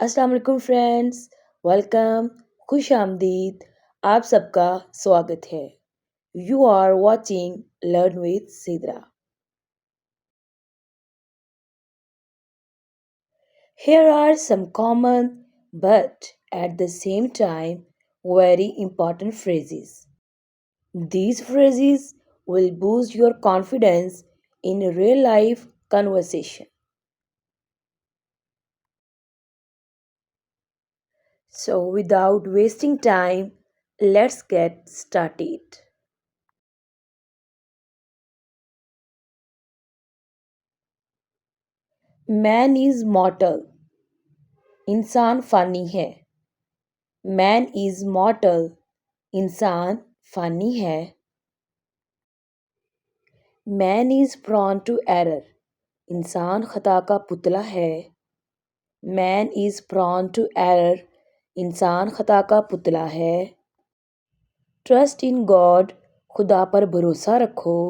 अस्सलाम वालेकुम friends, welcome, खुश आमदीद। आप सबका स्वागत है। You are watching learn with Sidra. Here are some common but at the same time very important phrases. These phrases will boost your confidence in real life conversation. So without wasting time, let's get started. Man is mortal. इंसान फ़ानी है। Man is mortal. इंसान फ़ानी है। Man is prone to error. इंसान खता का पुतला है। Man is prone to error. इंसान खता का पुतला है। Trust in God. खुदा पर भरोसा रखो।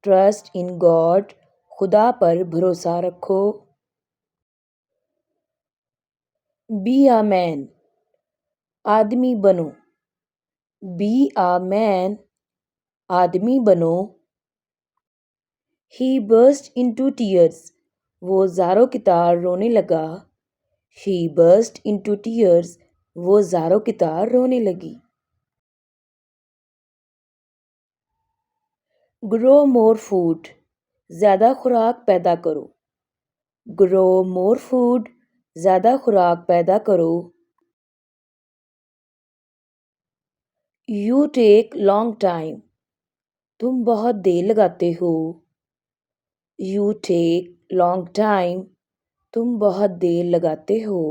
Trust in God. खुदा पर भरोसा रखो। Be a man. आदमी बनो। Be a man. आदमी बनो। He burst into tears. वो ज़ारों की तार रोने लगा। She burst into tears. वो ज़ारों की तार रोने लगी। Grow more food. ज़्यादा खुराक पैदा करो। Grow more food. ज़्यादा खुराक पैदा करो। You take long time. तुम बहुत देर लगाते हो। You take long time. तुम बहुत देर लगाते हो।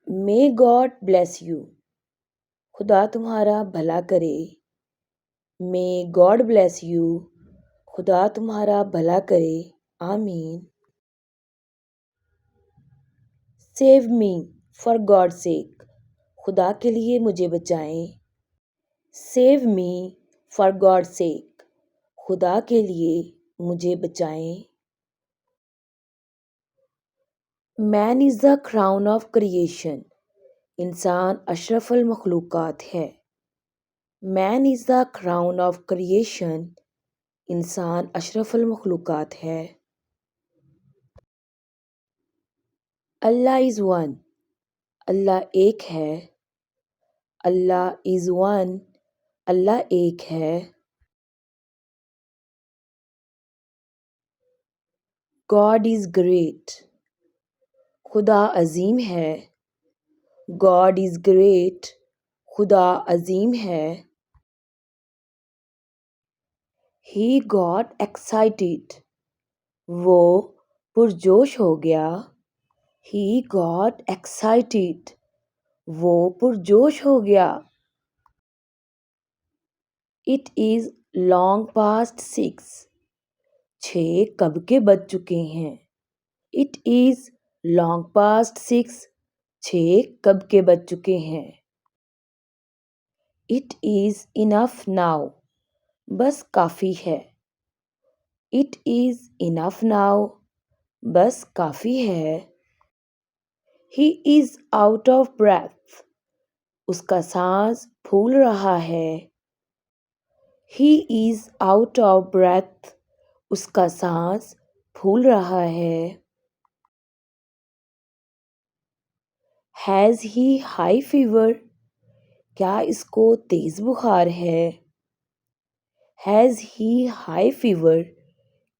May God bless you. खुदा तुम्हारा भला करे। May God bless you. खुदा तुम्हारा भला करे। आमीन। Save me for God sake. खुदा के लिए मुझे बचाएं। Save me for God sake. खुदा के लिए मुझे बचाएं। Man is the crown of creation. इंसान अशरफुल मखलूक़ात है। Man is the crown of creation. इंसान अशरफुल मखलूक़ात है। अल्लाह इज़ वन। अल्लाह एक है। अल्लाह इज़ वन। अल्लाह एक है। God is great. खुदा अजीम है। God is great. खुदा अजीम है। He got excited. वो पुरजोश हो गया। He got excited. वो पुरजोश हो गया। It is long past 6। 6 कब के बज चुके हैं। It is long past 6। 6 कब के बज चुके हैं। It is enough now. बस काफ़ी है। It is enough now. बस काफ़ी है। He is out of breath. उसका सांस फूल रहा है। He is out of breath. उसका सांस फूल रहा है। Has he high fever. क्या इसको तेज़ बुखार है। Has he high fever.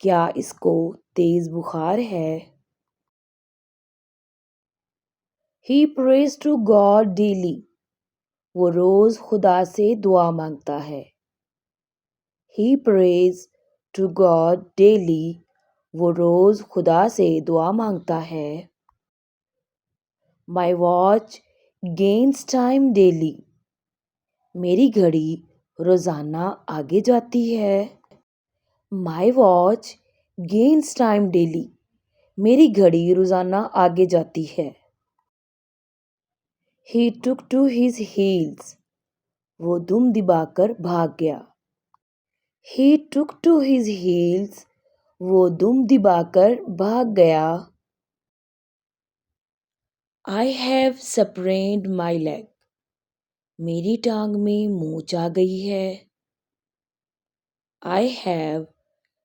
क्या इसको तेज़ बुखार है। He prays to God daily. वो रोज़ खुदा से दुआ मांगता है। He prays to God daily. वो रोज़ खुदा से दुआ मांगता है। My watch gains time daily. मेरी घड़ी रोज़ाना आगे जाती है। My watch gains time daily. मेरी घड़ी रोज़ाना आगे जाती है। He took to his heels. वो दुम दिबाकर भाग गया। He took to his heels. वो दुम दिबाकर भाग गया। I have sprained my leg. मेरी टांग में मोच आ गई है. I have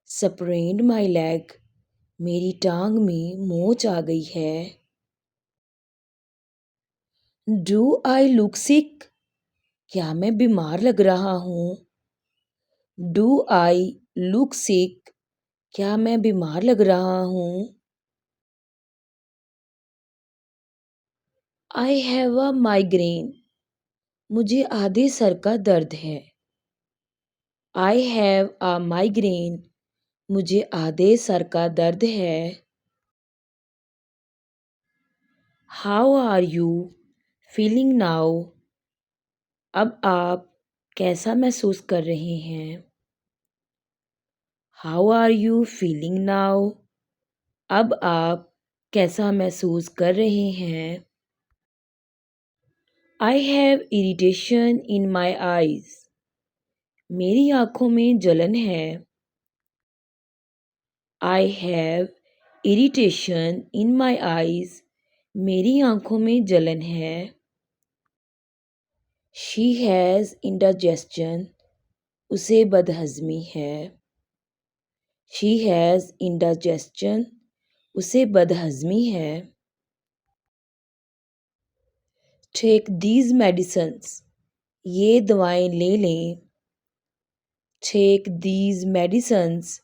sprained my leg. मेरी टांग में मोच आ गई है. Do I look sick? क्या मैं बीमार लग रहा हूँ? Do I look sick? क्या मैं बीमार लग रहा हूँ? I have a migraine. मुझे आधे सर का दर्द है. I have a migraine. मुझे आधे सर का दर्द है. How are you feeling now? अब आप कैसा महसूस कर रहे हैं? How are you feeling now? अब आप कैसा महसूस कर रहे हैं? I have irritation in my eyes. मेरी आँखों में जलन है. I have irritation in my eyes. मेरी आँखों में जलन है. She has indigestion. उसे बदहज़मी है. She has indigestion. उसे बदहज़मी है. Take these medicines. ये दवाएं ले लें. Take these medicines.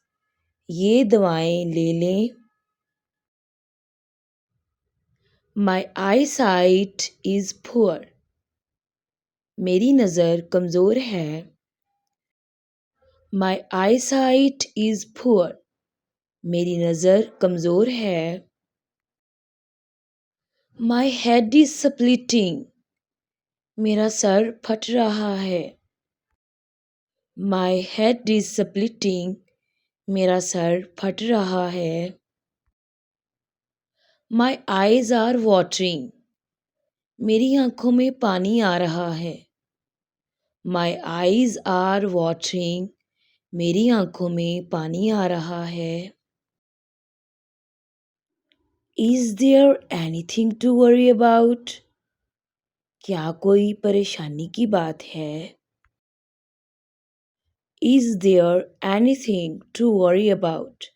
ये दवाएं ले लें. My eyesight is poor. मेरी नज़र कमज़ोर है. My eyesight is poor. मेरी नज़र कमज़ोर है. My head is splitting. मेरा सर फट रहा है. My head is splitting. मेरा सर फट रहा है. My eyes are watering. मेरी आँखों में पानी आ रहा है. My eyes are watering. मेरी आँखों में पानी आ रहा है. Is there anything to worry about? क्या कोई परेशानी की बात है? Is there anything to worry about?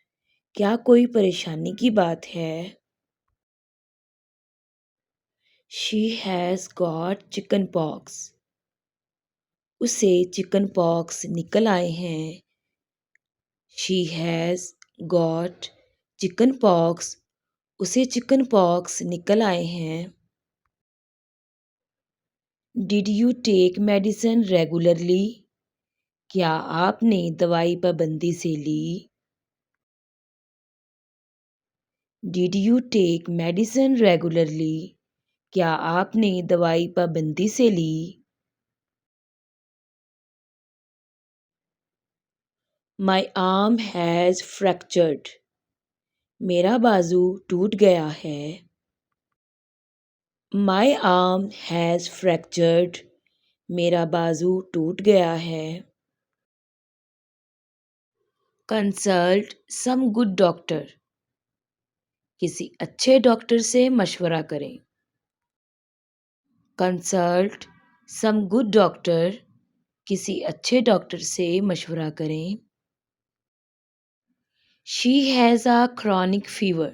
क्या कोई परेशानी की बात है? She has got chicken pox. उसे चिकन पॉक्स निकल आए हैं. She has got chicken pox. उसे चिकन पॉक्स निकल आए हैं. Did you take medicine regularly? क्या आपने दवाई पाबंदी से ली? Did you take medicine regularly? क्या आपने दवाई पाबंदी से ली? My arm has fractured. मेरा बाजू टूट गया है. My arm has fractured. मेरा बाजू टूट गया है. Consult some good doctor. किसी अच्छे डॉक्टर से मशवरा करें. Consult some good doctor. किसी अच्छे डॉक्टर से मशवरा करें. She has a chronic fever.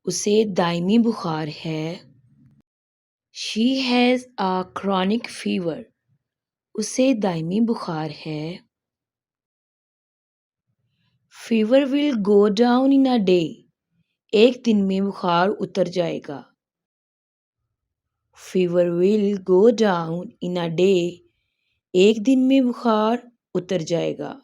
उसे दायमी बुखार है. She has a chronic fever. उसे दायमी बुखार है. Fever will go down in a day. एक दिन में बुखार उतर जाएगा. Fever will go down in a day. एक दिन में बुखार उतर जाएगा.